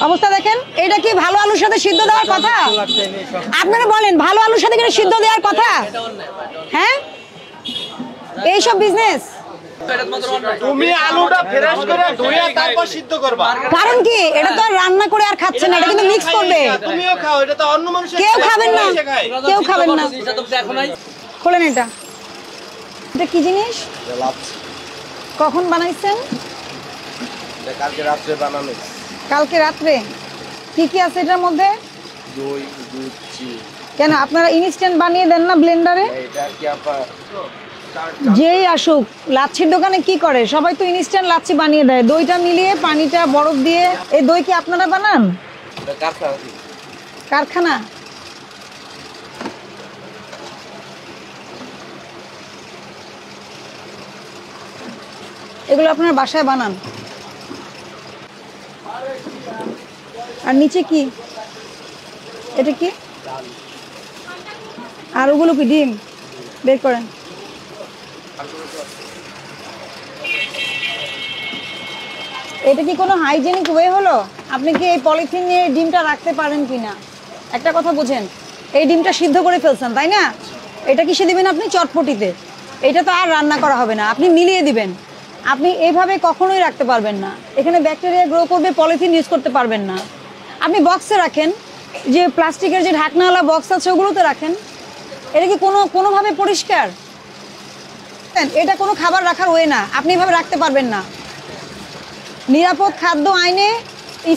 অবস্থা দেখেন, এটা কি ভালো আলুর সাথে সিদ্ধ দেওয়ার কথা? আপনারা বলেন, ভালো আলুর সাথে কি সিদ্ধ দেওয়ার কথা? হ্যাঁ, এইসব বিজনেস। তুমি আলুটা ফ্রেশ করে ধুইয়া তারপর সিদ্ধ করবা। কারণ কি, এটা তো আর রান্না করে আর খাচ্ছেন না, এটা কিন্তু মিক্স করবে। তুমিও খাও, এটা তো অন্য মানুষ কেউ খাবেন না, কেউ খাবেন না। খোলেন এটা, এটা কি জিনিস? কখন বানাইছেন? কালকে রাত্রে বানানো। কালকে রাত্রে? কি কি আছে এটার মধ্যে? দই, দুধ, চিনি। কেন আপনারা ইনস্ট্যান্ট বানিয়ে দেন না ব্লেন্ডারে? এটা কি আপা যেই আসুক, লাচ্ছির দোকানে কি করে, সবাই তো ইনস্ট্যান্ট লাচ্ছি বানিয়ে দেয়, দইটা মিলিয়ে পানিটা বরফ দিয়ে। এই দই কি আপনারা বানান? কারখানা? এগুলো আপনার বাসায় বানান? আর নিচে কি, এটা কি? আর ওগুলো কি ডিম? বের করেন। এটা কি কোনো হাইজেনিক ওয়ে হলো? আপনি কি এই পলিথিন নিয়ে ডিমটা রাখতে পারেন কিনা একটা কথা বুঝেন। এই ডিমটা সিদ্ধ করে ফেলছেন, তাই না? এটা কিসে দিবেন আপনি? চটপটিতে। এটা তো আর রান্না করা হবে না, আপনি মিলিয়ে দিবেন। আপনি এইভাবে কখনোই রাখতে পারবেন না, এখানে ব্যাকটেরিয়া গ্রো করবে, পলিথিন ইউজ করতে পারবেন না। আপনি বক্সে রাখেন, যে প্লাস্টিকের যে ঢাকনাওয়ালা বক্স আছে ওগুলোতে রাখেন। এটা কি কোনোভাবে পরিষ্কার? এটা কোনো খাবার রাখার ওয়ে না, আপনি এভাবে রাখতে পারবেন না। নিরাপদ খাদ্য আইনে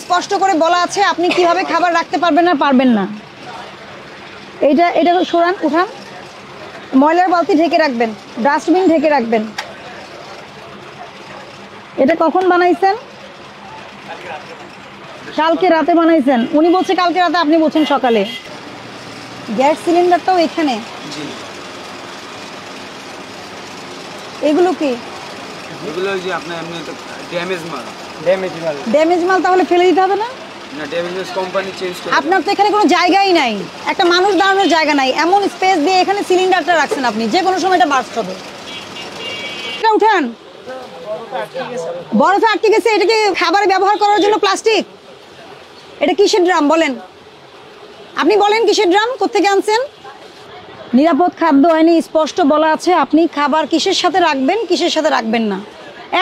স্পষ্ট করে বলা আছে আপনি কিভাবে খাবার রাখতে পারবেন না পারবেন না। এটা সরান, উঠান। ময়লার বালতি ঢেকে রাখবেন, ডাস্টবিন ঢেকে রাখবেন। এটা কখন বানাইছেন? কালকে রাতে বানাইছেন। উনি বলছে কালকে রাতে, আপনি বলছেন সকালে। গ্যাস সিলিন্ডারটাও এখানে। এগুলো কি? এগুলো যে আপনার এমনি তো ড্যামেজ মাল। ড্যামেজ মাল তাহলে ফেলে দিতে হবে না? না, ড্যামেজ কোম্পানি চেঞ্জ করে। আপনার তো এখানে কোনো জায়গাই নাই, একটা মানুষ দাঁড়ানোর জায়গা নাই, এমন স্পেস দিয়ে এখানে সিলিন্ডারটা রাখছেন আপনি, যে কোনো সময় এটা বার্স্ট হবে। এটা উঠান। বরফে আটকে গেছে। এটা কি খাবারে ব্যবহার করার জন্য প্লাস্টিক? এটা কিসের ড্রাম বলেন? আপনি বলেন কিসের ড্রাম, কোত্থেকে আনছেন? নিরাপদ খাদ্য আইনে স্পষ্ট বলা আছে আপনি খাবার কিসের সাথে রাখবেন, কিসের সাথে রাখবেন না,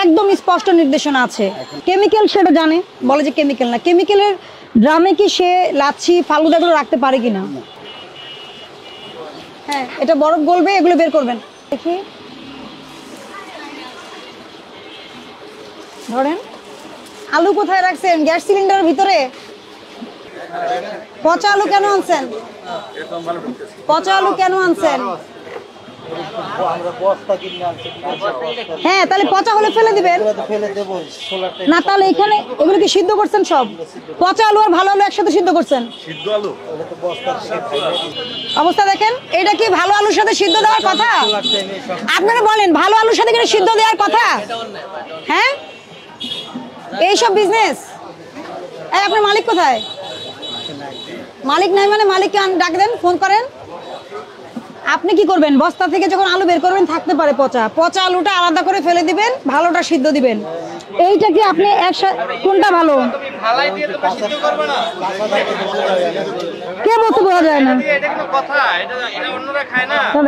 একদম স্পষ্ট নির্দেশনা আছে। কেমিক্যাল সেটা জানে, বলে যে কেমিক্যাল না। কেমিক্যালের ড্রামে কি সে লাচ্ছি ফালুদাগুলো রাখতে পারে কিনা? হ্যাঁ, এটা বরফ গলবে, এগুলো বের করবেন। দেখি, ধরেন। আলু কোথায় রাখছেন? গ্যাস সিলিন্ডারের ভিতরে। পচা আলু কেন আনছেন? পচা আলু কেন আনছেন? হ্যাঁ, তাহলে পচা হলে ফেলে দিবেন না। তাহলে এখানে এগুলো কি সিদ্ধ করছেন সব? পচা আলু আর ভালো আলু একসাথে সিদ্ধ করছেন? অবস্থা দেখেন, এটা কি ভালো আলুর সাথে সিদ্ধ দেওয়ার কথা? আপনারা বলেন, ভালো আলুর সাথে কি সিদ্ধ দেওয়ার কথা? হ্যাঁ, এইসব বিজনেস। আপনার মালিক কোথায়? মালিক নাই মানে মালিককে ডাক দেন, ফোন করেন। আপনি কি করবেন? বস্তা থেকে যখন আলু বের করবেন থাকতে পারে পচা, পচা আলুটা আলাদা করে ফেলে দিবেন, ভালোটা সিদ্ধ দিবেন। এইটা কি আপনি কোনটা ভালো? কে বলতে বোঝা যায় না?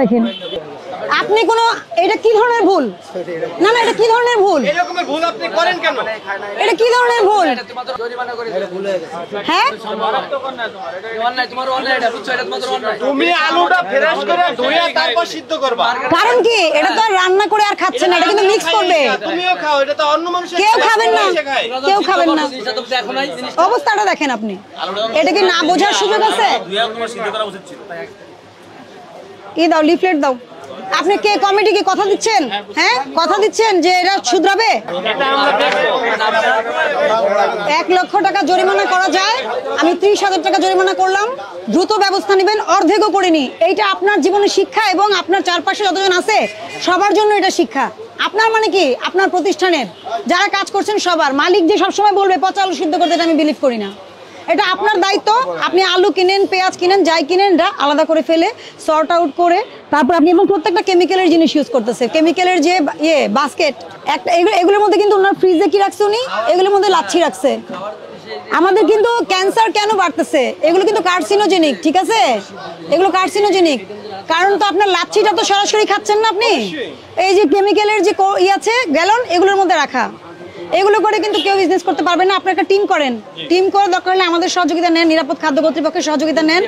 দেখেন আপনি কোনো, এটা কি ধরনের ভুল? না না, এটা কি ধরনের ভুল? এরকমের ভুল আপনি করেন কেন? এটা কি ধরনের ভুল? হ্যাঁ, তুমি আলুটা ফ্রেশ করে ধুইয়া তারপর সিদ্ধ করবা। কারণ কি, এটা তো আর রান্না করে আর খাচ্ছেন না, এটা কিন্তু মিক্স করবে। তুমিও খাও, এটা তো অন্য মানুষ কেউ খাবেন না, কেউ খাবেন না। অবস্থাটা দেখেন আপনি, এটা কি না বোঝার সুযোগ আছে? কি দাও, লিফলেট দাও। আপনি কে কমিটিকে কথা দিচ্ছেন? হ্যাঁ, কথা দিচ্ছেন যে এটা শুধরাবে। 1 লক্ষ টাকা জরিমানা করা যায়, আমি 30,000 টাকা জরিমানা করলাম। দ্রুত ব্যবস্থা নেবেন, অর্ধেকও করিনি। এইটা আপনার জীবনের শিক্ষা এবং আপনার চারপাশে যতজন আছে সবার জন্য এটা শিক্ষা। আপনার মানে কি, আপনার প্রতিষ্ঠানের যারা কাজ করছেন সবার। মালিক যে সবসময় বলবে পচা আলু সিদ্ধ করতে, এটা আমি বিলিভ করি না। এটা আপনার দায়িত্ব। আপনি আলু কিনেন, পেঁয়াজ কিনেন, যাই কিনেন, এটা আলাদা করে ফেলে সর্ট আউট করে তারপর আপনি, এবং প্রত্যেকটা কেমিক্যালের জিনিস ইউজ করতেছে। কেমিক্যালের যে বাস্কেট একটা, এগুলোর মধ্যে কিন্তু ওনার ফ্রিজে কি রাখছে উনি? এগুলোর মধ্যে লাচ্ছি রাখছে। আমাদের কিন্তু ক্যান্সার কেন বাড়তেছে, এগুলো কিন্তু কার্সিনোজেনিক, ঠিক আছে, এগুলো কার্সিনোজেনিক। কারণ তো আপনার লাচ্ছিটা তো সরাসরি খাচ্ছেন না আপনি, এই যে কেমিক্যালের যে আছে গ্যালন এগুলোর মধ্যে রাখা, এগুলো করে কিন্তু কেউ বিজনেস করতে পারবে না। আপনি একটা টিম করেন, টিম করে দরকার হলে আমাদের সহযোগিতা নেন, নিরাপদ খাদ্য কর্তৃপক্ষের সহযোগিতা নেন।